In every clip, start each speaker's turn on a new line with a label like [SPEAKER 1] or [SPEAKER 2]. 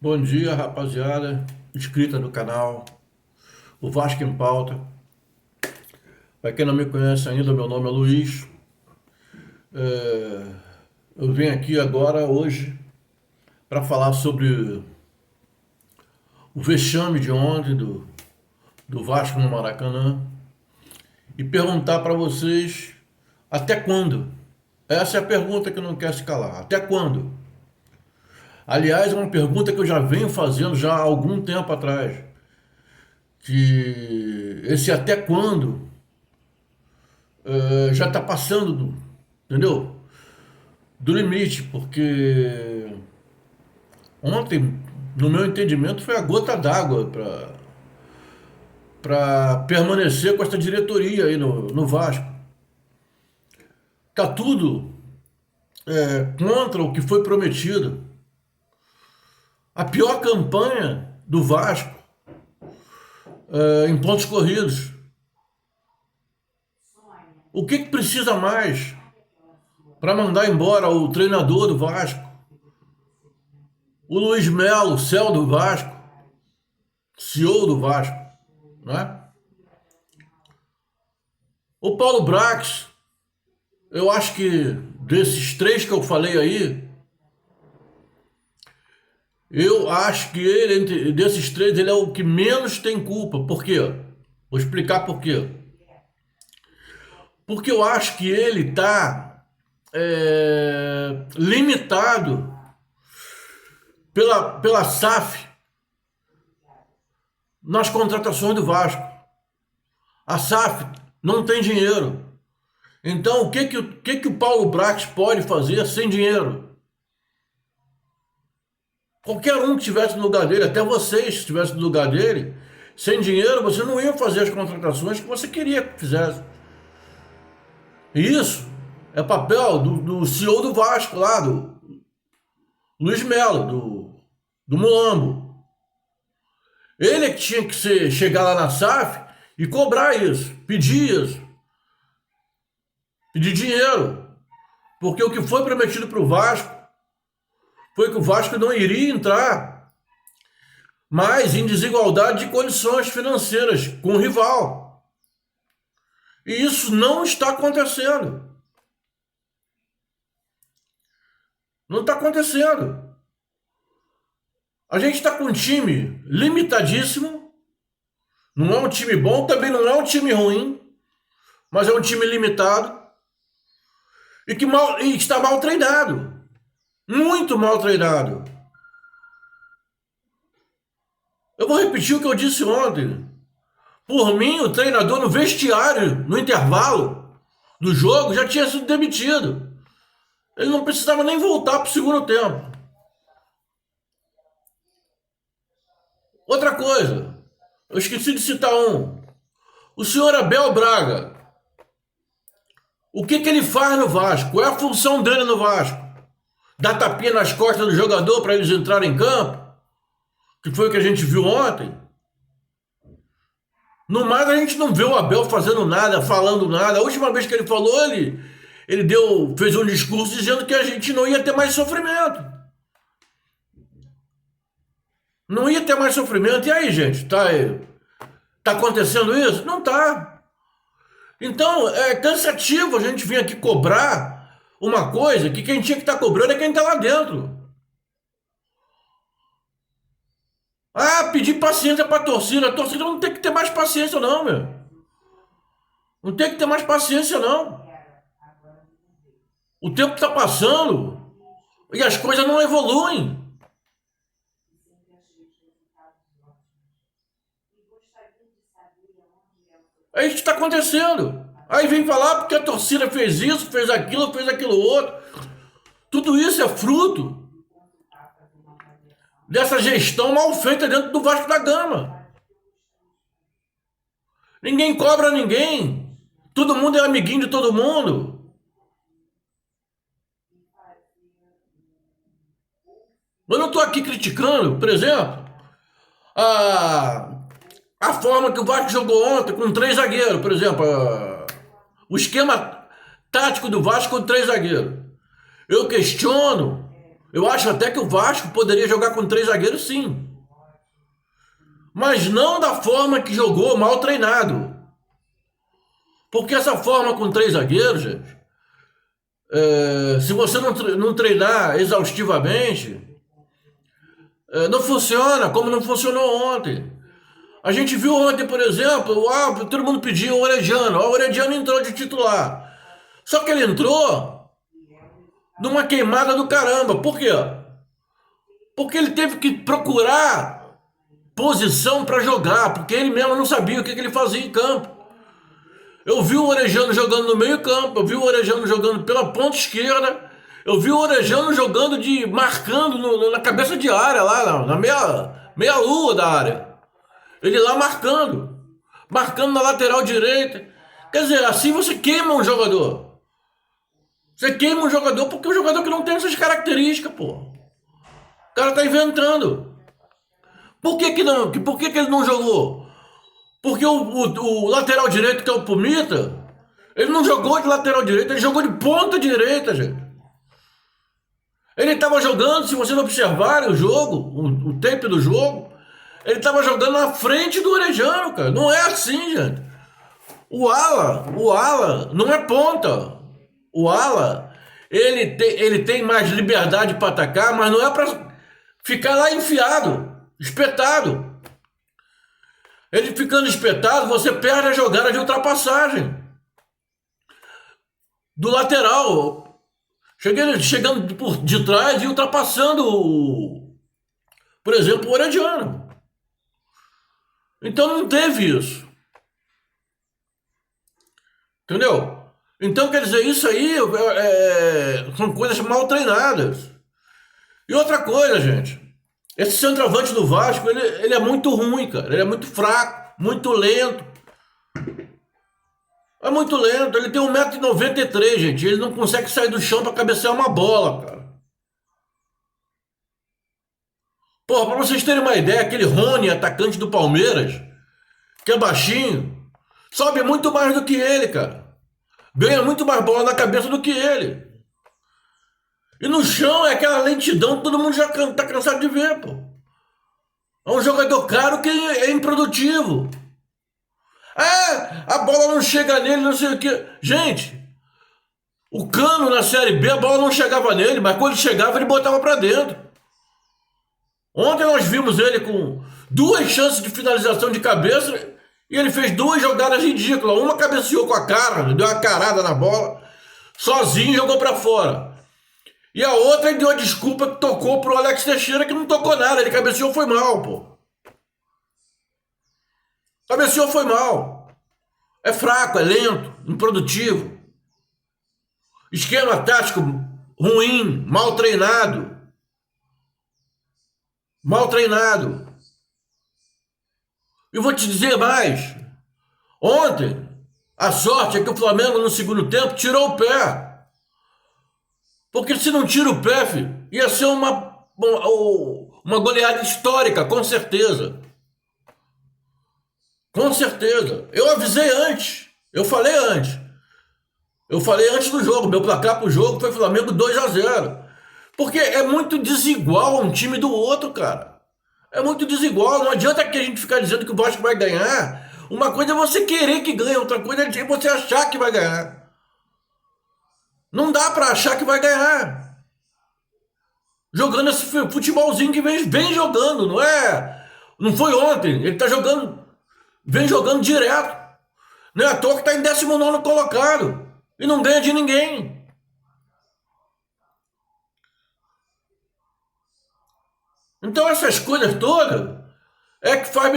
[SPEAKER 1] Bom dia, rapaziada, inscrita no canal, o Vasco em Pauta. Para quem não me conhece ainda, meu nome é Luiz. É, Eu venho aqui agora, hoje, para falar sobre o vexame de ontem do Vasco no Maracanã e perguntar para vocês até quando? Essa é a pergunta que não quer se calar. Até quando? Aliás, é uma pergunta que eu já venho fazendo já há algum tempo atrás. Que esse até quando já está passando, entendeu? Do limite, porque ontem, no meu entendimento, foi a gota d'água para permanecer com essa diretoria aí no Vasco. Tá tudo contra o que foi prometido. A pior campanha do Vasco em pontos corridos. O que precisa mais para mandar embora o treinador do Vasco? O Luiz Melo, CEO do Vasco, CEO do Vasco, né? O Paulo Brax, eu acho que desses três que eu falei aí, eu acho que desses três, ele é o que menos tem culpa. Por quê? Vou explicar por quê. Porque eu acho que ele está limitado pela SAF nas contratações do Vasco. A SAF não tem dinheiro. Então, o que o Paulo Brax pode fazer sem dinheiro? Qualquer um que estivesse no lugar dele, até vocês que estivessem no lugar dele, sem dinheiro, você não ia fazer as contratações que você queria que fizesse. E isso é papel do CEO do Vasco lá, do Luiz Melo, do Mulambo. Ele é que tinha que chegar lá na SAF e cobrar isso, pedir isso, pedir dinheiro. Porque o que foi prometido para o Vasco foi que o Vasco não iria entrar mais em desigualdade de condições financeiras com o rival. E isso não está acontecendo. Não está acontecendo. A gente está com um time limitadíssimo. Não é um time bom, também não é um time ruim, mas é um time limitado e está mal treinado. Muito mal treinado. Eu vou repetir o que eu disse ontem. Por mim, o treinador no vestiário, no intervalo do jogo, já tinha sido demitido. Ele não precisava nem voltar para o segundo tempo. Outra coisa, eu esqueci de citar um. O senhor Abel Braga. O que ele faz no Vasco? Qual é a função dele no Vasco? Dar tapinha nas costas do jogador para eles entrarem em campo? Que foi o que a gente viu ontem? No mais, a gente não vê o Abel fazendo nada, falando nada. A última vez que ele falou, ele fez um discurso dizendo que a gente não ia ter mais sofrimento. Não ia ter mais sofrimento. E aí, gente? Tá acontecendo isso? Não tá. Então, é cansativo a gente vir aqui cobrar uma coisa que quem tinha que estar cobrando é quem está lá dentro. Ah, pedir paciência para a torcida. A torcida não tem que ter mais paciência, não, meu. Não tem que ter mais paciência, não. O tempo está passando e as coisas não evoluem. É isso que está acontecendo. Aí vem falar porque a torcida fez isso, fez aquilo outro. Tudo isso é fruto dessa gestão mal feita dentro do Vasco da Gama. Ninguém cobra ninguém. Todo mundo é amiguinho de todo mundo. Eu não estou aqui criticando, por exemplo, a, a forma que o Vasco jogou ontem com três zagueiros, por exemplo, o esquema tático do Vasco com três zagueiros. Eu questiono Eu acho até que o Vasco poderia jogar com três zagueiros, sim. Mas não da forma que jogou, mal treinado. Porque essa forma com três zagueiros, gente, se você não treinar exaustivamente, não funciona como não funcionou ontem. A gente viu ontem, por exemplo, todo mundo pediu o Orediano. O Orediano entrou de titular. Só que ele entrou numa queimada do caramba. Por quê? Porque ele teve que procurar posição para jogar, porque ele mesmo não sabia o que ele fazia em campo. Eu vi o Orejano jogando no meio campo, eu vi o Orejano jogando pela ponta esquerda, eu vi o Orejano jogando marcando na cabeça de área, lá na meia lua da área. Ele lá marcando na lateral direita. Quer dizer, assim você queima um jogador. Você queima um jogador porque é um jogador que não tem essas características, pô. O cara tá inventando. Por que que ele não jogou? Porque o lateral direito, que é o Pumita, ele não jogou de lateral direito, ele jogou de ponta direita, gente. Ele estava jogando, se vocês observarem o jogo, o tempo do jogo, ele estava jogando na frente do Orejano, cara. Não é assim, gente. O ala não é ponta. O ala, ele tem mais liberdade para atacar, mas não é para ficar lá enfiado, espetado. Ele ficando espetado, você perde a jogada de ultrapassagem do lateral, chegando por de trás e ultrapassando, por exemplo, o Orediano. Então não teve isso, entendeu? Então quer dizer, isso aí são coisas mal treinadas. E outra coisa, gente, esse centroavante do Vasco, ele é muito ruim, cara. Ele é muito fraco, muito lento. É muito lento. Ele tem 1,93 m, gente. Ele não consegue sair do chão para cabecear uma bola, cara. Porra, pra vocês terem uma ideia, aquele Rony, atacante do Palmeiras, que é baixinho, sobe muito mais do que ele, cara. Ganha muito mais bola na cabeça do que ele. E no chão é aquela lentidão que todo mundo já tá cansado de ver, pô. É um jogador caro que é improdutivo. A bola não chega nele, não sei o que. Gente, o Cano na Série B, a bola não chegava nele, mas quando chegava ele botava pra dentro. Ontem nós vimos ele com duas chances de finalização de cabeça e ele fez duas jogadas ridículas. Uma cabeceou com a cara, deu uma carada na bola, sozinho e jogou pra fora. E a outra ele deu a desculpa que tocou pro Alex Teixeira, que não tocou nada, ele cabeceou foi mal, pô. Cabeceou foi mal. É fraco, é lento, improdutivo. Esquema tático ruim, mal treinado. Mal treinado. E vou te dizer mais. Ontem, a sorte é que o Flamengo no segundo tempo tirou o pé. Porque se não tira o pé, filho, ia ser uma goleada histórica, com certeza. Com certeza. Eu avisei antes. Eu falei antes. Eu falei antes do jogo. Meu placar pro jogo foi Flamengo 2-0. Porque é muito desigual um time do outro, cara. É muito desigual. Não adianta que a gente ficar dizendo que o Vasco vai ganhar. Uma coisa é você querer que ganhe, outra coisa é você achar que vai ganhar. Não dá pra achar que vai ganhar. Jogando esse futebolzinho que vem jogando, não é? Não foi ontem. Ele tá jogando, vem jogando direto. Não é à toa que tá em 19º colocado. E não ganha de ninguém. Então essas coisas todas é que faz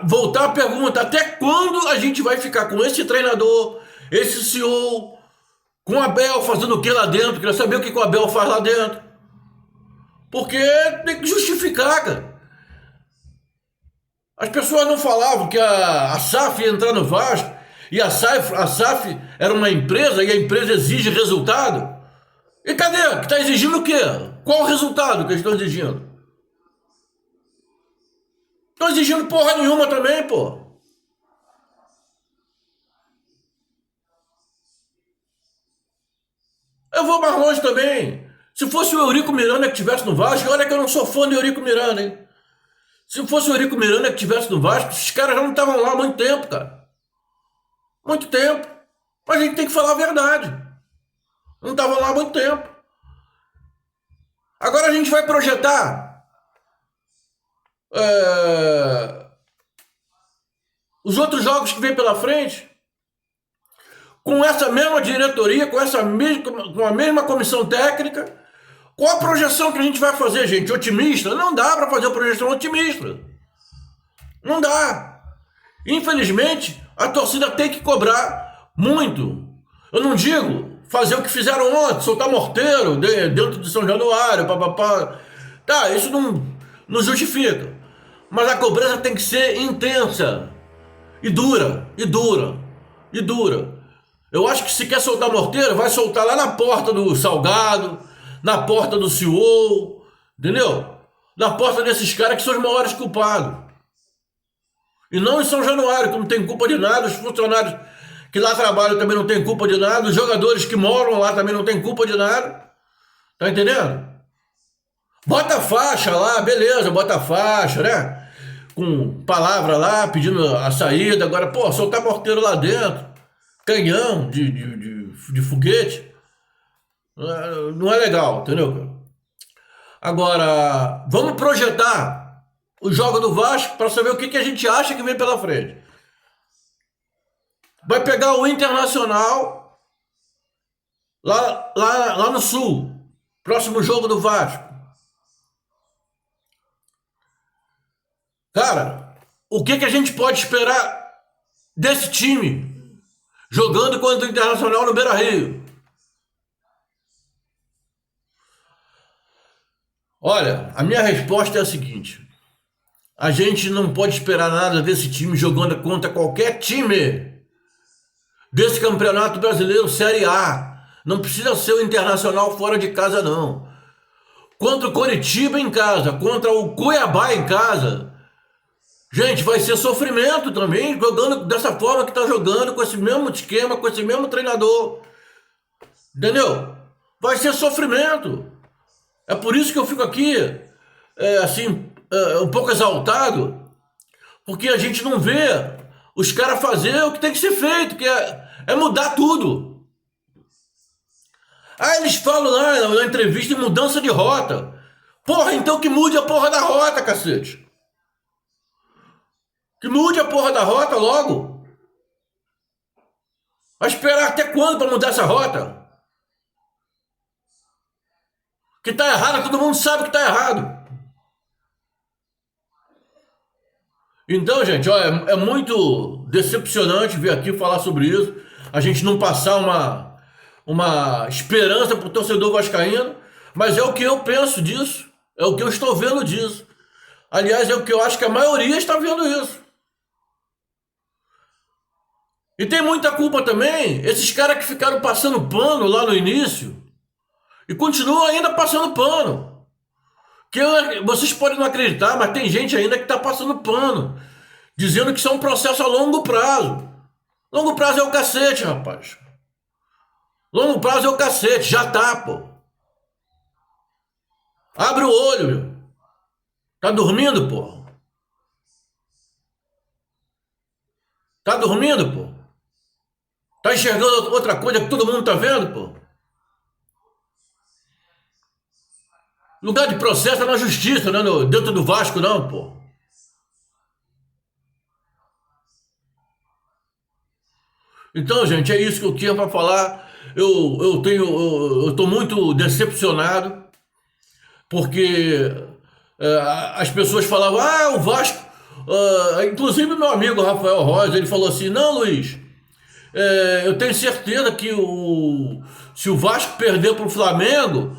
[SPEAKER 1] voltar a pergunta: até quando a gente vai ficar com esse treinador, esse CEO, com o Abel fazendo o que lá dentro? Queria saber o que o Abel faz lá dentro. Porque tem que justificar, cara. As pessoas não falavam que a SAF ia entrar no Vasco e a SAF era uma empresa e a empresa exige resultado. E cadê? Que está exigindo o quê? Qual o resultado que eles estão exigindo? Estão exigindo porra nenhuma também, pô. Eu vou mais longe também. Se fosse o Eurico Miranda que estivesse no Vasco, olha que eu não sou fã do Eurico Miranda, hein? Se fosse o Eurico Miranda que estivesse no Vasco, esses caras já não estavam lá há muito tempo, cara. Muito tempo. Mas a gente tem que falar a verdade. Não estavam lá há muito tempo. Agora a gente vai projetar os outros jogos que vem pela frente com essa mesma diretoria, com a mesma comissão técnica. Qual a projeção que a gente vai fazer, gente? Otimista? Não dá para fazer uma projeção otimista. Não dá. Infelizmente, a torcida tem que cobrar muito. Eu não digo fazer o que fizeram ontem, soltar morteiro dentro de São Januário, papapá. Tá, isso não justifica. Mas a cobrança tem que ser intensa. E dura, e dura, e dura. Eu acho que se quer soltar morteiro, vai soltar lá na porta do Salgado, na porta do CEO, entendeu? Na porta desses caras que são os maiores culpados. E não em São Januário, que não tem culpa de nada, os funcionários que lá trabalham também não tem culpa de nada, os jogadores que moram lá também não tem culpa de nada. Tá entendendo? Bota a faixa lá, beleza, bota a faixa, né? Com palavra lá, pedindo a saída. Agora, pô, soltar morteiro lá dentro, canhão de foguete, não é legal, entendeu? Agora, vamos projetar o jogo do Vasco para saber o que a gente acha que vem pela frente. Vai pegar o Internacional lá no Sul. Próximo jogo do Vasco. Cara, o que a gente pode esperar desse time jogando contra o Internacional no Beira-Rio? Olha, a minha resposta é a seguinte: a gente não pode esperar nada desse time jogando contra qualquer time desse Campeonato Brasileiro Série A. Não precisa ser o Internacional fora de casa, não. Contra o Coritiba em casa, contra o Cuiabá em casa. Gente, vai ser sofrimento também, jogando dessa forma que tá jogando, com esse mesmo esquema, com esse mesmo treinador. Entendeu? Vai ser sofrimento. É por isso que eu fico aqui, um pouco exaltado, porque a gente não vê os caras fazer o que tem que ser feito, que é mudar tudo. Ah, eles falam lá na entrevista de mudança de rota. Porra, então que mude a porra da rota, cacete. Que mude a porra da rota logo. Vai esperar até quando para mudar essa rota? Que tá errado, todo mundo sabe que tá errado. Então, gente, ó, é muito decepcionante vir aqui falar sobre isso. A gente não passar uma esperança pro torcedor vascaíno, mas é o que eu penso disso. É o que eu estou vendo disso. Aliás, é o que eu acho que a maioria está vendo isso. E tem muita culpa também, esses caras que ficaram passando pano lá no início e continuam ainda passando pano. Vocês podem não acreditar, mas tem gente ainda que está passando pano, dizendo que isso é um processo a longo prazo. Longo prazo é o cacete, rapaz. Longo prazo é o cacete, já tá, pô. Abre o olho, meu. Tá dormindo, pô? Tá dormindo, pô? Tá enxergando outra coisa que todo mundo tá vendo, pô? Lugar de processo é na justiça, não é dentro do Vasco, não, pô. Então, gente, é isso que eu tinha para falar. Eu tô muito decepcionado, porque as pessoas falavam, o Vasco. Inclusive meu amigo Rafael Rosa, ele falou assim: não, Luiz, eu tenho certeza que se o Vasco perder para o Flamengo,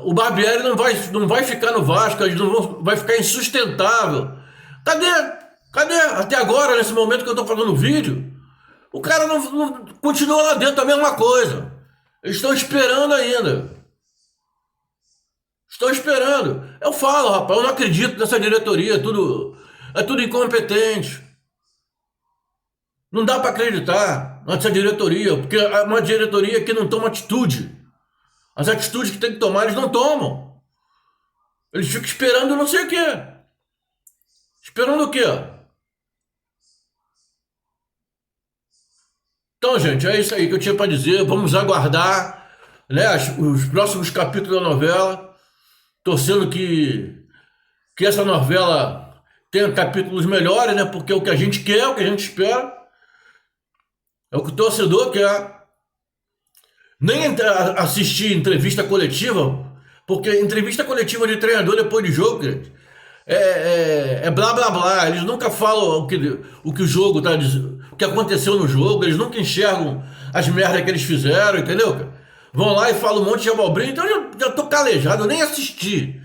[SPEAKER 1] o Barbieri não vai ficar no Vasco, vai ficar insustentável. Cadê? Cadê? Até agora, nesse momento que eu estou fazendo o vídeo, o cara não continua lá dentro a mesma coisa. Eles estão esperando ainda. Estou esperando. Eu falo, rapaz, eu não acredito nessa diretoria, é tudo incompetente. Não dá para acreditar nessa diretoria, porque é uma diretoria que não toma atitude. As atitudes que tem que tomar, eles não tomam. Eles ficam esperando não sei o quê. Esperando o quê? Então, gente, é isso aí que eu tinha para dizer. Vamos aguardar, né, os próximos capítulos da novela, torcendo que essa novela tenha capítulos melhores, né? Porque é o que a gente quer, é o que a gente espera, é o que o torcedor quer. Nem assistir entrevista coletiva, porque entrevista coletiva de treinador depois de jogo, gente, é blá blá blá. Eles nunca falam o que o jogo tá dizendo, o que aconteceu no jogo, eles nunca enxergam as merdas que eles fizeram, entendeu, cara? Vão lá e falam um monte de abobrinha, então eu já tô calejado, eu nem assisti.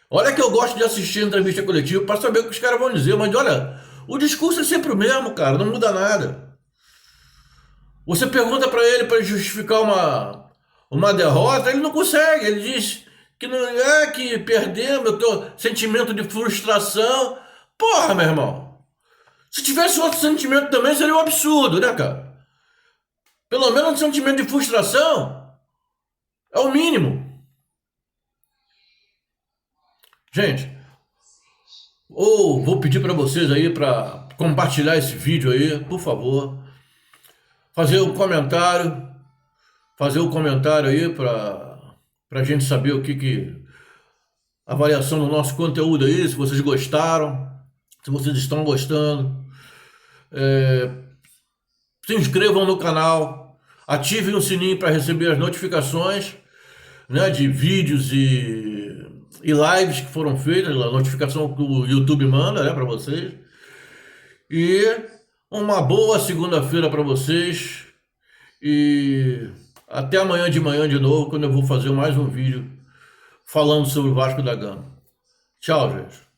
[SPEAKER 1] Olha que eu gosto de assistir entrevista coletiva para saber o que os caras vão dizer, mas olha, o discurso é sempre o mesmo, cara, não muda nada. Você pergunta para ele justificar uma derrota, ele não consegue. Ele diz que não é que perdemos, eu tô sentimento de frustração. Porra, meu irmão. Se tivesse outro sentimento também seria um absurdo, né, cara? Pelo menos um sentimento de frustração é o mínimo. Gente, ou vou pedir para vocês aí para compartilhar esse vídeo aí, por favor. Fazer um comentário aí para a gente saber o que avaliação do nosso conteúdo aí, se vocês gostaram, se vocês estão gostando. Se inscrevam no canal, ativem o sininho para receber as notificações, né, de vídeos e lives que foram feitas, a notificação que o YouTube manda, né, para vocês. E uma boa segunda-feira para vocês. E até amanhã de manhã de novo, quando eu vou fazer mais um vídeo falando sobre o Vasco da Gama. Tchau, gente.